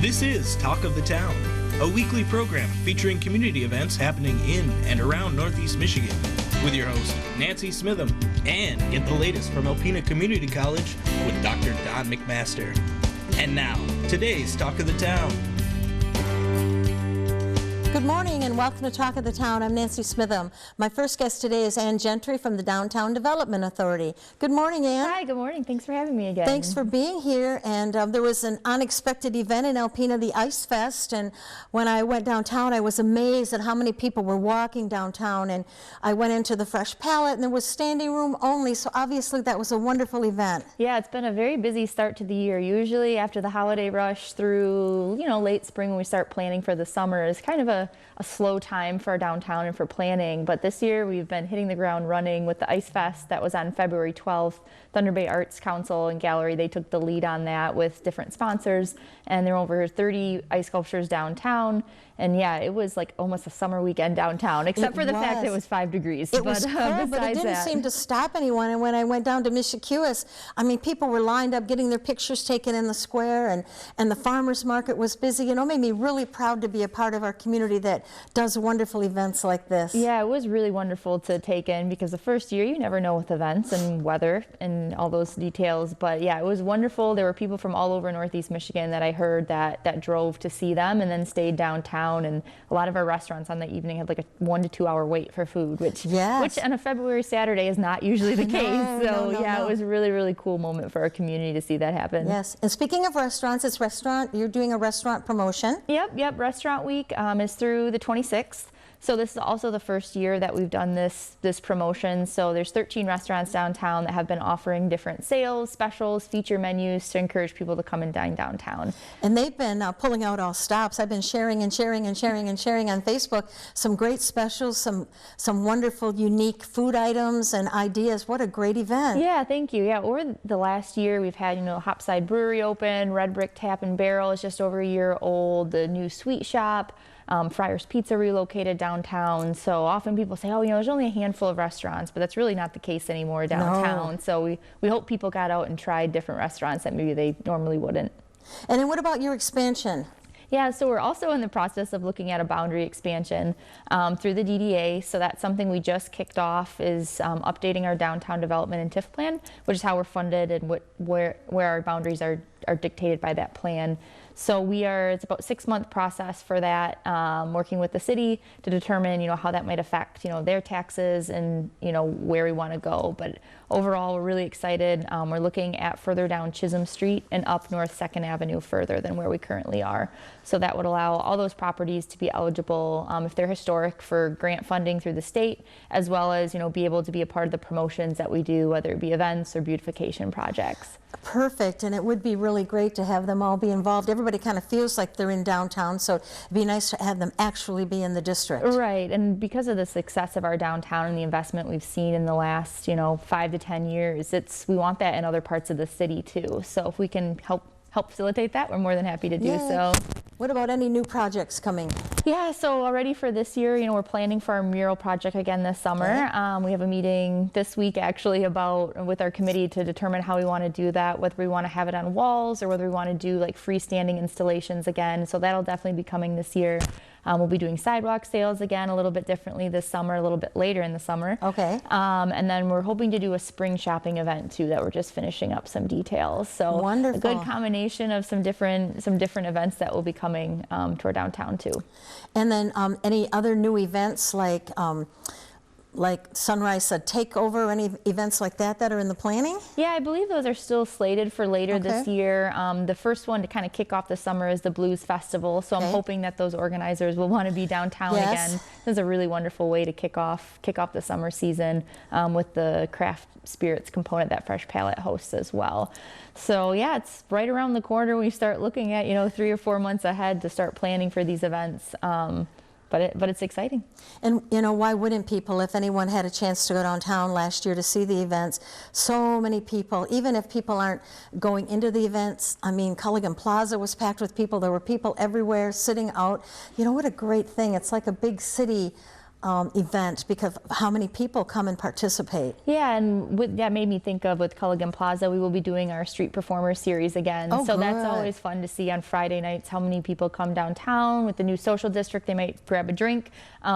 This is Talk of the Town, a weekly program featuring community events happening in and around Northeast Michigan, with your host, Nancy Smitham, and get the latest from Alpena Community College with Dr. Don McMaster. And now, today's Talk of the Town. Good morning and welcome to Talk of the Town. I'm Nancy Smitham. My first guest today is Gentry from the Downtown Development Authority. Good morning, Ann. Hi, good morning. Thanks for having me again. Thanks for being here. And there was an unexpected event in Alpena, the Ice Fest. And when I went downtown, I was amazed at how many people were walking downtown. And I went into the Fresh Palette and there was standing room only. So obviously that was a wonderful event. Yeah, it's been a very busy start to the year. Usually after the holiday rush through, late spring when we start planning for the summer is kind of a slow time for our downtown and for planning, but this year we've been hitting the ground running with the Ice Fest that was on February 12th. Thunder Bay Arts Council and Gallery, they took the lead on that with different sponsors, and there were over 30 ice sculptures downtown. And yeah, it was like almost a summer weekend downtown, except for the fact that it was 5 degrees. It was cold, but it didn't seem to stop anyone. And when I went down to Michikiwis, I mean, people were lined up getting their pictures taken in the square, and the farmers market was busy. It made me really proud to be a part of our community that does wonderful events like this. Yeah, it was really wonderful to take in because the first year you never know with events and weather and all those details. But yeah, it was wonderful. There were people from all over Northeast Michigan that I heard that drove to see them and then stayed downtown. And a lot of our restaurants on the evening had like a 1 to 2 hour wait for food, which on a February Saturday is not usually the case. It was a really, really cool moment for our community to see that happen. Yes. And speaking of restaurants, you're doing a restaurant promotion. Yep. Restaurant Week is through the 26th. So this is also the first year that we've done this promotion. So there's 13 restaurants downtown that have been offering different sales, specials, feature menus to encourage people to come and dine downtown. And they've been pulling out all stops. I've been sharing on Facebook some great specials, some wonderful, unique food items and ideas. What a great event. Yeah, thank you. Yeah, over the last year, we've had, Hopside Brewery open, Red Brick Tap and Barrel is just over a year old, the new Sweet Shop. Friar's Pizza relocated downtown. So often people say, there's only a handful of restaurants, but that's really not the case anymore downtown. No. So we hope people got out and tried different restaurants that maybe they normally wouldn't. And then what about your expansion? Yeah, so we're also in the process of looking at a boundary expansion through the DDA. So that's something we just kicked off is updating our downtown development and TIF plan, which is how we're funded and where our boundaries are dictated by that plan. So it's about a 6-month process for that, working with the city to determine, how that might affect, their taxes and, where we want to go. But overall, we're really excited. We're looking at further down Chisholm Street and up North 2nd Avenue further than where we currently are. So that would allow all those properties to be eligible if they're historic for grant funding through the state, as well as, be able to be a part of the promotions that we do, whether it be events or beautification projects. Perfect, and it would be really great to have them all be involved. Everybody kind of feels like they're in downtown, so it'd be nice to have them actually be in the district. Right, and because of the success of our downtown and the investment we've seen in the last, 5 to 10 years, we want that in other parts of the city too. So if we can help facilitate that, we're more than happy to do so. What about any new projects coming? Yeah, so already for this year, we're planning for our mural project again this summer. Okay. We have a meeting this week actually with our committee to determine how we want to do that, whether we want to have it on walls or whether we want to do like freestanding installations again. So that'll definitely be coming this year. We'll be doing sidewalk sales again a little bit differently this summer, a little bit later in the summer. Okay. And then we're hoping to do a spring shopping event too that we're just finishing up some details. So wonderful. A good combination of some different events that will be coming to our downtown too. And then any other new events like Sunrise Takeover, any events like that are in the planning? Yeah, I believe those are still slated for later this year. The first one to kind of kick off the summer is the Blues Festival, so I'm hoping that those organizers will want to be downtown again. This is a really wonderful way to kick off the summer season with the craft spirits component that Fresh Palette hosts as well. So yeah, it's right around the corner. We start looking at 3 or 4 months ahead to start planning for these events. But it's exciting. And why wouldn't people, if anyone had a chance to go downtown last year to see the events, so many people, even if people aren't going into the events, I mean, Culligan Plaza was packed with people. There were people everywhere sitting out. What a great thing. It's like a big city event because of how many people come and participate. Yeah, and that made me think of with Culligan Plaza, we will be doing our street performer series again. Oh, so good. that's always fun to see on Friday nights how many people come downtown. With the new social district, they might grab a drink,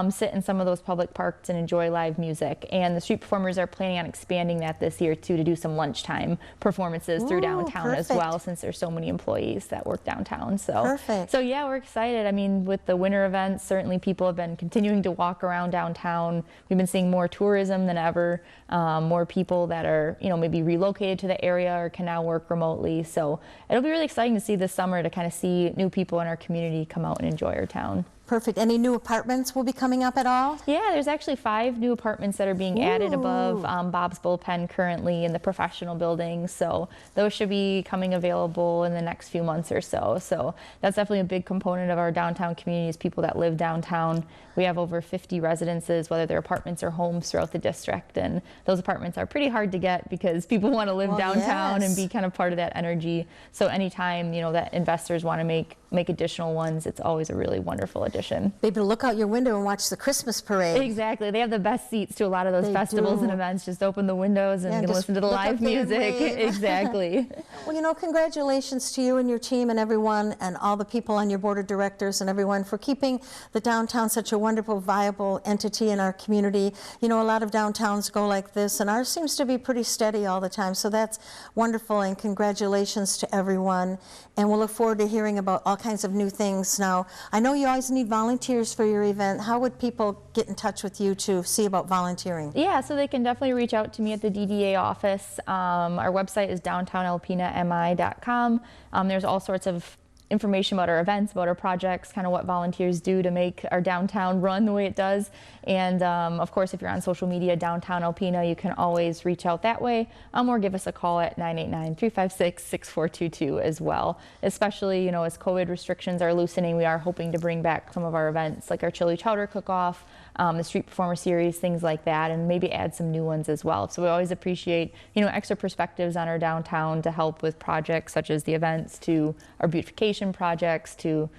sit in some of those public parks and enjoy live music. And the street performers are planning on expanding that this year too, to do some lunchtime performances through downtown as well, since there's so many employees that work downtown. So, so yeah, we're excited. I mean, with the winter events, certainly people have been continuing to walk around downtown. We've been seeing more tourism than ever, more people that are, maybe relocated to the area or can now work remotely. So it'll be really exciting to see this summer to kind of see new people in our community come out and enjoy our town. Perfect. Any new apartments will be coming up at all? Yeah, there's actually 5 new apartments that are being added above Bob's Bullpen currently in the professional building. So those should be coming available in the next few months or so. So that's definitely a big component of our downtown community is people that live downtown. We have over 50 residences, whether they're apartments or homes throughout the district. And those apartments are pretty hard to get because people want to live downtown and be kind of part of that energy. So anytime, that investors want to make additional ones, it's always a really wonderful addition. Be able to look out your window and watch the Christmas parade. Exactly. They have the best seats to a lot of those festivals and events. Just open the windows and you can listen to the live music. Exactly. Well, congratulations to you and your team and everyone and all the people on your board of directors and everyone for keeping the downtown such a wonderful, viable entity in our community. A lot of downtowns go like this, and ours seems to be pretty steady all the time. So that's wonderful, and congratulations to everyone. And we'll look forward to hearing about all kinds of new things. Now, I know you always need volunteers for your event. How would people get in touch with you to see about volunteering? Yeah, so they can definitely reach out to me at the DDA office. Our website is downtownalpenami.com. There's all sorts of information about our events, about our projects, kind of what volunteers do to make our downtown run the way it does. And of course, if you're on social media, Downtown Alpena, you can always reach out that way or give us a call at 989-356-6422 as well. Especially, as COVID restrictions are loosening, we are hoping to bring back some of our events like our chili chowder cook-off, the street performer series, things like that, and maybe add some new ones as well. So we always appreciate, extra perspectives on our downtown to help with projects such as the events, to our beautification projects, to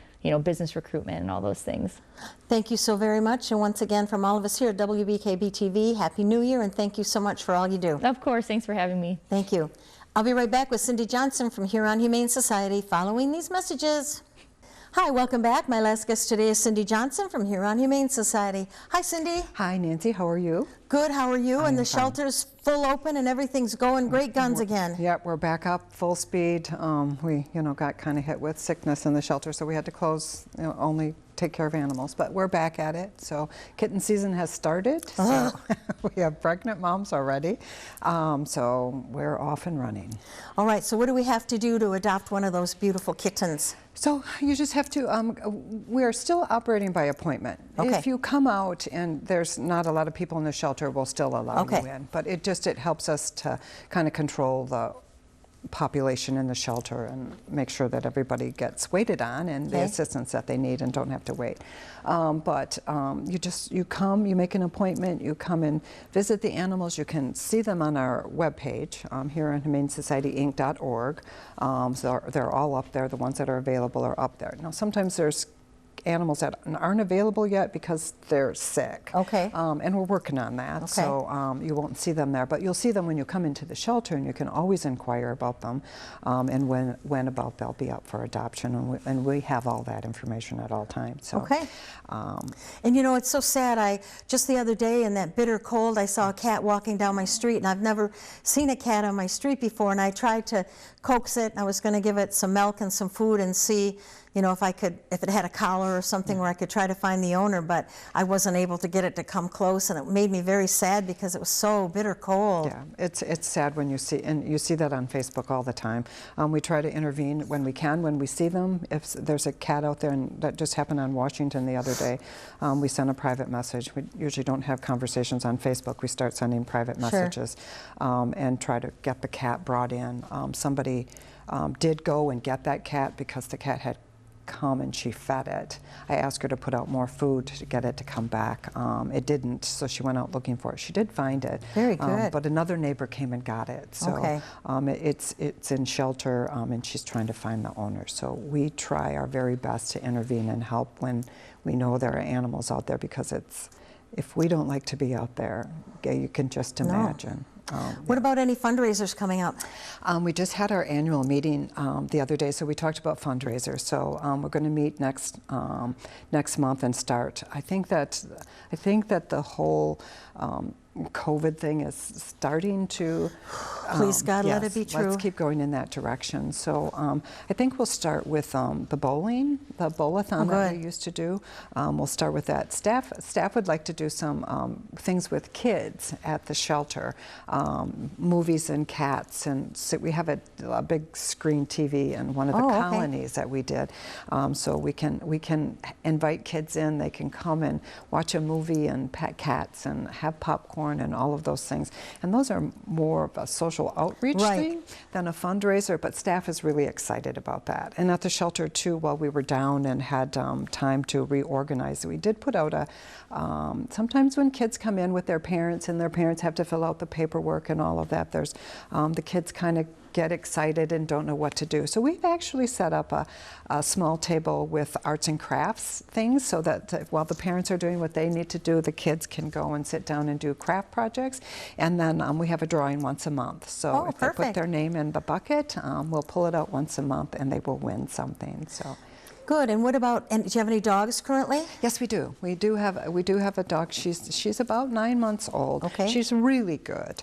business recruitment and all those things. Thank you so very much. And once again, from all of us here at WBKB TV, Happy New Year, and thank you so much for all you do. Of course. Thanks for having me. Thank you. I'll be right back with Cindy Johnson from Huron Humane Society following these messages. Hi, welcome back. My last guest today is Cindy Johnson from Huron Humane Society. Hi, Cindy. Hi, Nancy. How are you? Good. How are you? And the shelter's full open and everything's going great guns again. Yep, we're back up full speed. We, got kind of hit with sickness in the shelter, so we had to close, only take care of animals. But we're back at it. So kitten season has started. So we have pregnant moms already. So we're off and running. All right. So what do we have to do to adopt one of those beautiful kittens? So you just have to, we are still operating by appointment. Okay. If you come out and there's not a lot of people in the shelter, we'll still allow you in. But it helps us to kind of control the population in the shelter and make sure that everybody gets waited on and the assistance that they need and don't have to wait. You come, you make an appointment, you come and visit the animals. You can see them on our webpage, HuronHumaneSocietyInc.org. So they're all up there. The ones that are available are up there. Now, sometimes there's animals that aren't available yet because they're sick. Okay. And we're working on that. Okay. So you won't see them there, but you'll see them when you come into the shelter, and you can always inquire about them and when about they'll be up for adoption. And we have all that information at all times. So, okay. And it's so sad. Just the other day in that bitter cold, I saw a cat walking down my street, and I've never seen a cat on my street before, and I tried to coax it. I was going to give it some milk and some food and see if it had a collar or something where I could try to find the owner, but I wasn't able to get it to come close, and it made me very sad because it was so bitter cold. Yeah, it's sad when you see that on Facebook all the time. We try to intervene when we can, when we see them. If there's a cat out there, and that just happened on Washington the other day, we send a private message. We usually don't have conversations on Facebook. We start sending private messages and try to get the cat brought in. Somebody did go and get that cat because the cat had come and she fed it. I asked her to put out more food to get it to come back. It didn't, so she went out looking for it. She did find it. Very good. But another neighbor came and got it. So it's in shelter, and she's trying to find the owner. So we try our very best to intervene and help when we know there are animals out there, because if we don't like to be out there, you can just imagine. What about any fundraisers coming up? We just had our annual meeting the other day, so we talked about fundraisers. So we're going to meet next month and start. I think that the whole COVID thing is starting to. Please God, let it be true. Let's keep going in that direction. So I think we'll start with the bowling, the bowl-a-thon that we used to do. We'll start with that. Staff would like to do some things with kids at the shelter, movies and cats, and so we have a big screen TV in one of the colonies that we did. So we can invite kids in. They can come and watch a movie and pet cats and have popcorn and all of those things. And those are more of a social outreach thing than a fundraiser, but staff is really excited about that. And at the shelter too, while we were down and had time to reorganize, we did put out sometimes when kids come in with their parents and their parents have to fill out the paperwork and all of that, there's the kids kind of get excited and don't know what to do. So we've actually set up a small table with arts and crafts things so that while the parents are doing what they need to do, the kids can go and sit down and do craft projects. And then we have a drawing once a month. So if they put their name in the bucket, we'll pull it out once a month and they will win something. So. Good. And what about? And do you have any dogs currently? Yes, we do. We do have a dog. She's about 9 months old. Okay. She's really good.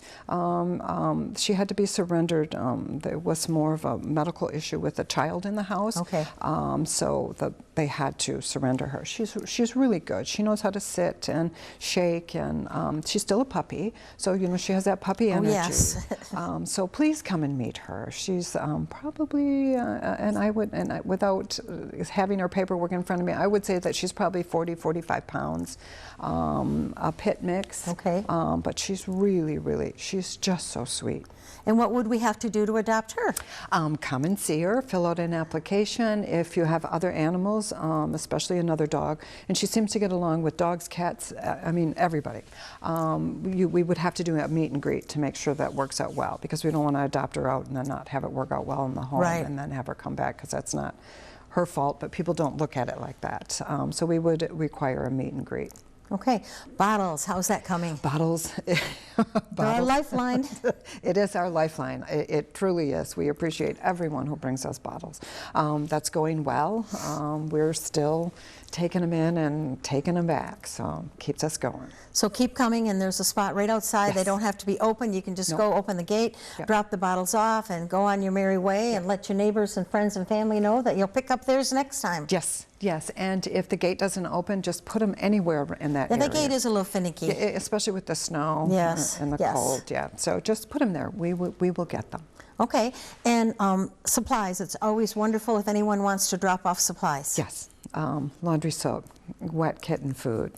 She had to be surrendered. There was more of a medical issue with a child in the house. Okay. So they had to surrender her. She's really good. She knows how to sit and shake, and she's still a puppy. So she has that puppy energy. Yes. So please come and meet her. She's probably without having her paperwork in front of me, I would say that she's probably 40-45 pounds, a pit mix. Okay. But she's really, she's just so sweet. And what would we have to do to adopt her? Come and see her, fill out an application. If you have other animals, especially another dog, and she seems to get along with dogs, cats, I mean, everybody. We would have to do a meet and greet to make sure that works out well, because we don't want to adopt her out and then not have it work out well in the home and then have her come back, because that's not her fault, but people don't look at it like that. So we would require a meet and greet. Okay. Bottles, how's that coming? Bottles. They're our lifeline. It is our lifeline. It truly is. We appreciate everyone who brings us bottles. That's going well. We're still taking them in and taking them back, so keeps us going. So keep coming, and there's a spot right outside. Yes. They don't have to be open. You can just go open the gate, drop the bottles off, and go on your merry way, and let your neighbors and friends and family know that you'll pick up theirs next time. Yes, and if the gate doesn't open, just put them anywhere in that area. The gate is a little finicky. Especially with the snow and the cold, So just put them there. We will get them. Okay, and supplies. It's always wonderful if anyone wants to drop off supplies. Yes, laundry soap, wet kitten food,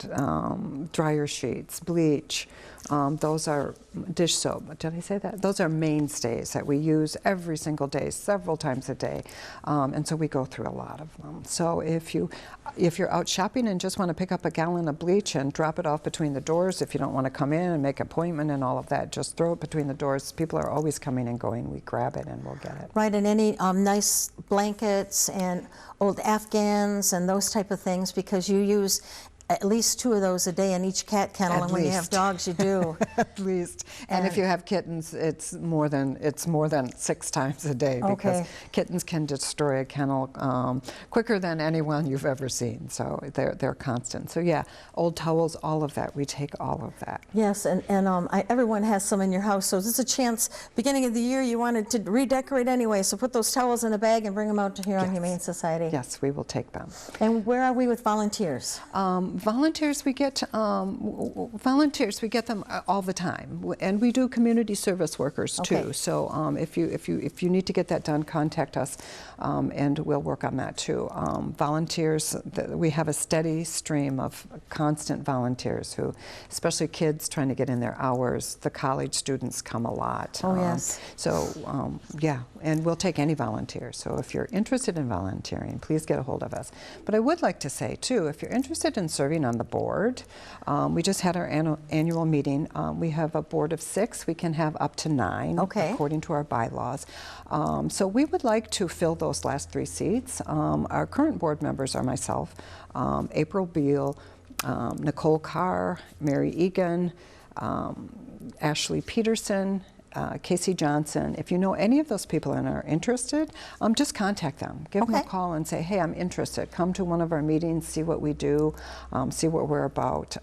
dryer sheets, bleach. Those are dish soap. Did I say that? Those are mainstays that we use every single day, several times a day, and so we go through a lot of them. So if you're out shopping and just want to pick up a gallon of bleach and drop it off between the doors, if you don't want to come in and make an appointment and all of that, just throw it between the doors. People are always coming and going. We grab it and we'll get it. Right, and any nice blankets and old Afghans and those type of things, because you use at least 2 of those a day in each cat kennel, and when you have dogs, you do. At least. And if you have kittens, it's more than 6 times a day, because kittens can destroy a kennel quicker than anyone you've ever seen. So they're constant. So yeah, old towels, all of that. We take all of that. Yes, and everyone has some in your house, so this is a chance. Beginning of the year, you wanted to redecorate anyway, so put those towels in a bag and bring them out to Huron Humane Society. Yes, we will take them. And where are we with volunteers? Volunteers, we get them all the time, and we do community service workers too. So if you need to get that done, contact us, and we'll work on that too. Volunteers, we have a steady stream of constant volunteers who, especially kids trying to get in their hours. The college students come a lot. So yeah, and we'll take any volunteers. So if you're interested in volunteering, please get a hold of us. But I would like to say too, if you're interested in serving on the board, we just had our annual meeting. We have a board of 6. We can have up to 9 according to our bylaws. So we would like to fill those last 3 seats. Our current board members are myself, April Beal, Nicole Carr, Mary Egan, Ashley Peterson, Casey Johnson. If you know any of those people and are interested, just contact them. Give them a call and say, hey, I'm interested. Come to one of our meetings, see what we do, see what we're about.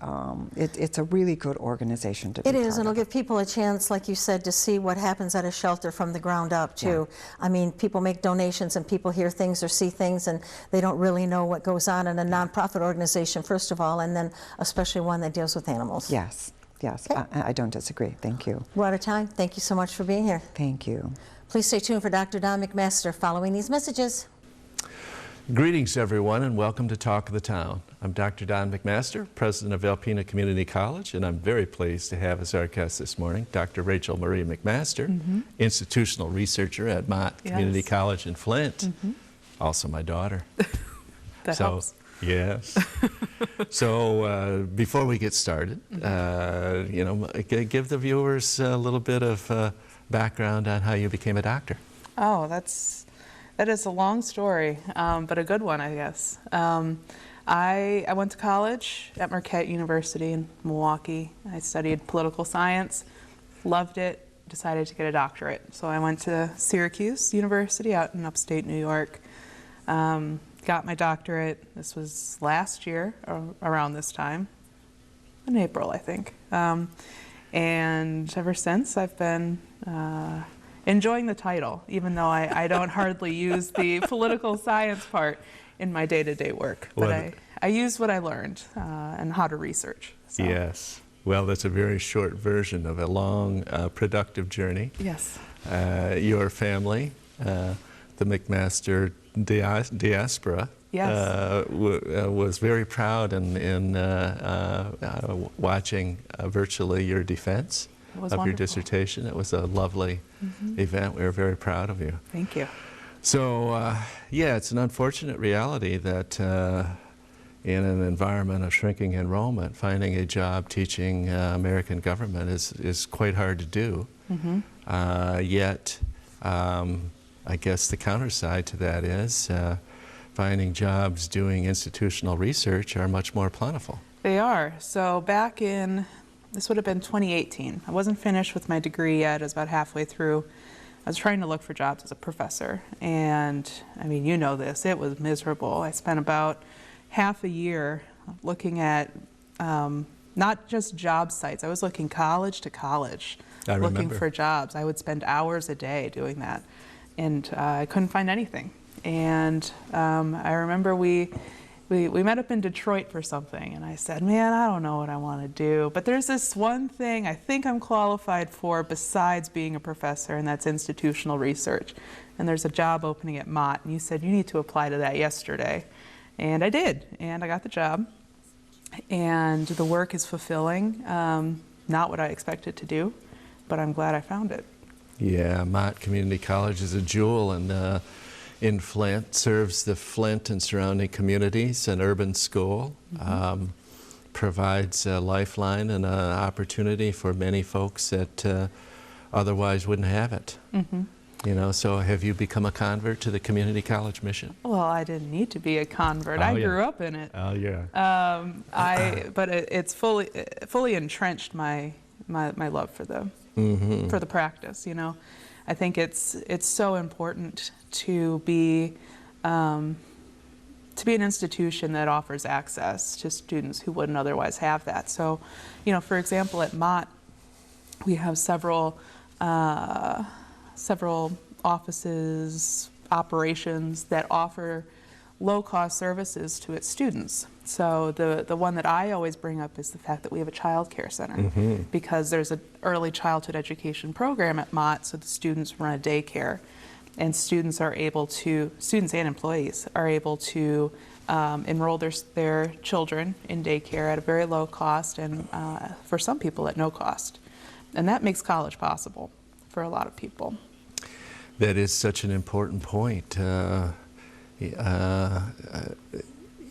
It's a really good organization to be part of. It is, and it'll give people a chance, like you said, to see what happens at a shelter from the ground up, too. Yeah. I mean, people make donations and people hear things or see things and they don't really know what goes on in a nonprofit organization, first of all, and then especially one that deals with animals. Yes. Yes, okay. I don't disagree. Thank you. We're out of time. Thank you so much for being here. Thank you. Please stay tuned for Dr. Don McMaster following these messages. Greetings, everyone, and welcome to Talk of the Town. I'm Dr. Don McMaster, president of Alpena Community College, and I'm very pleased to have as our guest this morning Dr. Rachel Marie McMaster, institutional researcher at Mott Community College in Flint, also my daughter. That helps. Yes. So before we get started, you know, give the viewers a little bit of background on how you became a doctor. Oh, that is a long story, but a good one, I guess. I went to college at Marquette University in Milwaukee. I studied political science, loved it, decided to get a doctorate. So I went to Syracuse University out in upstate New York. Got my doctorate. This was last year, around this time, in April, I think. And ever since, I've been enjoying the title, even though I don't hardly use the political science part in my day-to-day work. But I use what I learned and how to research. So. Yes. Well, that's a very short version of a long, productive journey. Yes. Your family, the McMaster diaspora, was very proud in watching virtually your defense of your dissertation. It was a lovely event. We were very proud of you. Thank you. So, yeah, it's an unfortunate reality that in an environment of shrinking enrollment, finding a job teaching American government is quite hard to do. Yet, I guess the counterside to that is finding jobs doing institutional research are much more plentiful. They are. So back in, this would have been 2018. I wasn't finished with my degree yet. I was about halfway through. I was trying to look for jobs as a professor. And I mean, you know this, it was miserable. I spent about half a year looking at not just job sites. I was looking college to college, looking for jobs. I would spend hours a day doing that. And I couldn't find anything. And I remember we met up in Detroit for something, and I said, man, I don't know what I want to do, but there's this one thing I think I'm qualified for besides being a professor, and that's institutional research. And there's a job opening at Mott, and you said you need to apply to that yesterday. And I did, and I got the job. And the work is fulfilling, not what I expected to do, but I'm glad I found it. Yeah, Mott Community College is a jewel in Flint, serves the Flint and surrounding communities, an urban school, provides a lifeline and an opportunity for many folks that otherwise wouldn't have it. You know, so have you become a convert to the community college mission? Well, I didn't need to be a convert. I grew up in it. Oh, yeah. But it's fully entrenched my love for the for the practice. You know, I think it's so important to be an institution that offers access to students who wouldn't otherwise have that. So, you know, for example, at Mott, we have several offices, operations that offer low-cost services to its students. So the one that I always bring up is the fact that we have a child care center, because there's an early childhood education program at Mott, so the students run a daycare, and students and employees are able to enroll their children in daycare at a very low cost, and for some people at no cost. And that makes college possible for a lot of people. That is such an important point.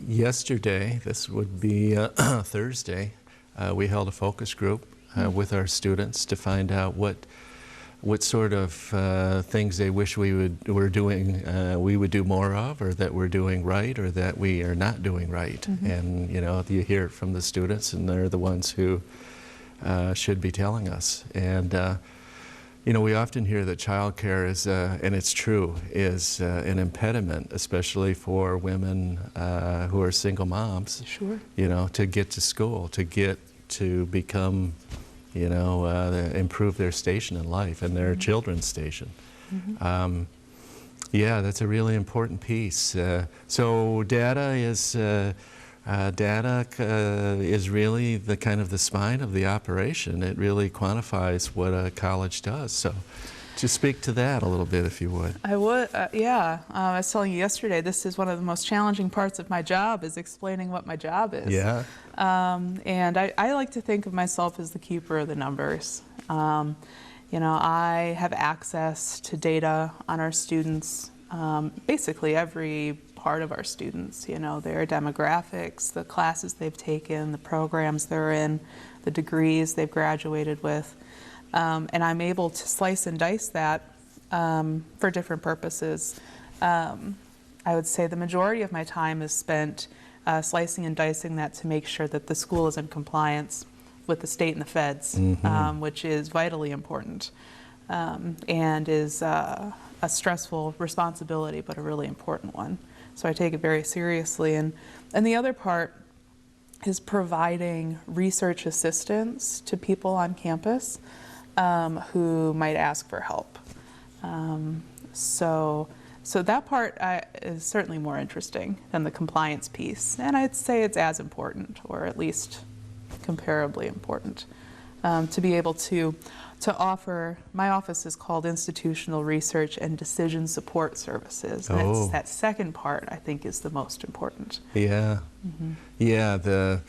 Yesterday, this would be Thursday, we held a focus group with our students to find out what what sort of things they wish we would do more of, or that we're doing right, or that we are not doing right. And you hear it from the students, and they're the ones who should be telling us. And we often hear that childcare is, and it's true, is an impediment, especially for women who are single moms. Sure. To get to school, to become, improve their station in life and their children's station. Yeah, that's a really important piece. So data is really the kind of the spine of the operation. It really quantifies what a college does. So just speak to that a little bit, if you would. I would, yeah. I was telling you yesterday, this is one of the most challenging parts of my job, is explaining what my job is. Yeah. And I like to think of myself as the keeper of the numbers. I have access to data on our students, basically every part of our students, their demographics, the classes they've taken, the programs they're in, the degrees they've graduated with. And I'm able to slice and dice that for different purposes. I would say the majority of my time is spent slicing and dicing that to make sure that the school is in compliance with the state and the feds, which is vitally important and is a stressful responsibility, but a really important one. So I take it very seriously. And the other part is providing research assistance to people on campus who might ask for help. So that part is certainly more interesting than the compliance piece. And I'd say it's as important, or at least comparably important, to be able to offer. My office is called Institutional Research and Decision Support Services. And it's that second part, I think, is the most important. Yeah. Yeah,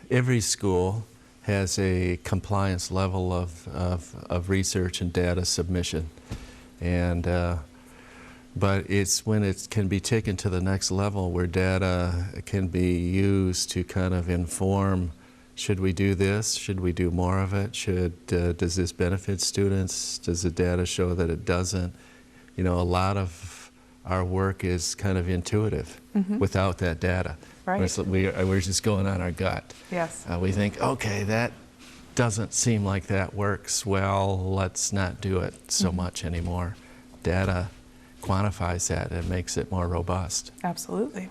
every school has a compliance level of research and data submission. And but it's when it can be taken to the next level, where data can be used to kind of inform, should we do this? Should we do more of it? Does this benefit students? Does the data show that it doesn't? A lot of our work is kind of intuitive without that data. Right. We're just going on our gut. Yes. We think, okay, that doesn't seem like that works. Well, let's not do it so much anymore. Data quantifies that and makes it more robust. Absolutely.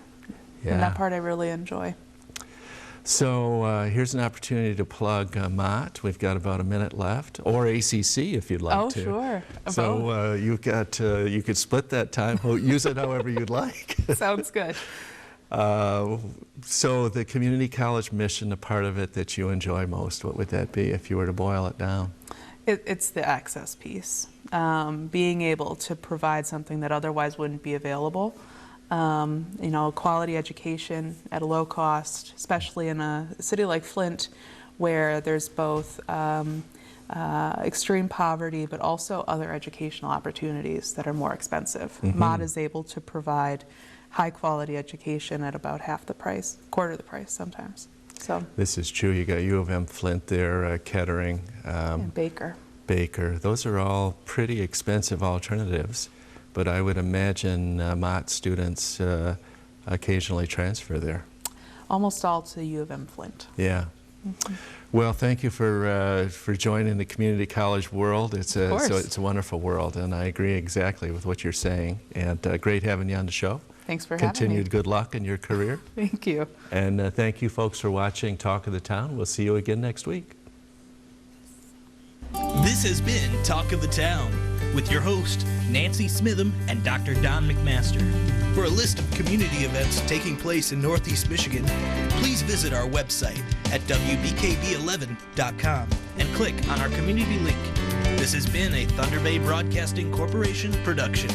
Yeah. And that part I really enjoy. So here's an opportunity to plug Mott. We've got about a minute left, or ACC if you'd like to. Oh, sure. So you could split that time. Use it however you'd like. Sounds good. So the community college mission, the part of it that you enjoy most, what would that be if you were to boil it down? It's the access piece. Being able to provide something that otherwise wouldn't be available. Quality education at a low cost, especially in a city like Flint, where there's both extreme poverty, but also other educational opportunities that are more expensive. Mott is able to provide high quality education at about half the price, quarter the price sometimes. So this is true. You got U of M Flint there, Kettering, and Baker. Those are all pretty expensive alternatives, but I would imagine Mott students occasionally transfer there. Almost all to U of M Flint. Yeah. Well, thank you for joining the community college world. It's a wonderful world, and I agree exactly with what you're saying. And great having you on the show. Thanks for having me. Continued good luck in your career. Thank you. And thank you folks for watching Talk of the Town. We'll see you again next week. This has been Talk of the Town with your host, Nancy Smitham and Dr. Don McMaster. For a list of community events taking place in Northeast Michigan, please visit our website at wbkb11.com and click on our community link. This has been a Thunder Bay Broadcasting Corporation production.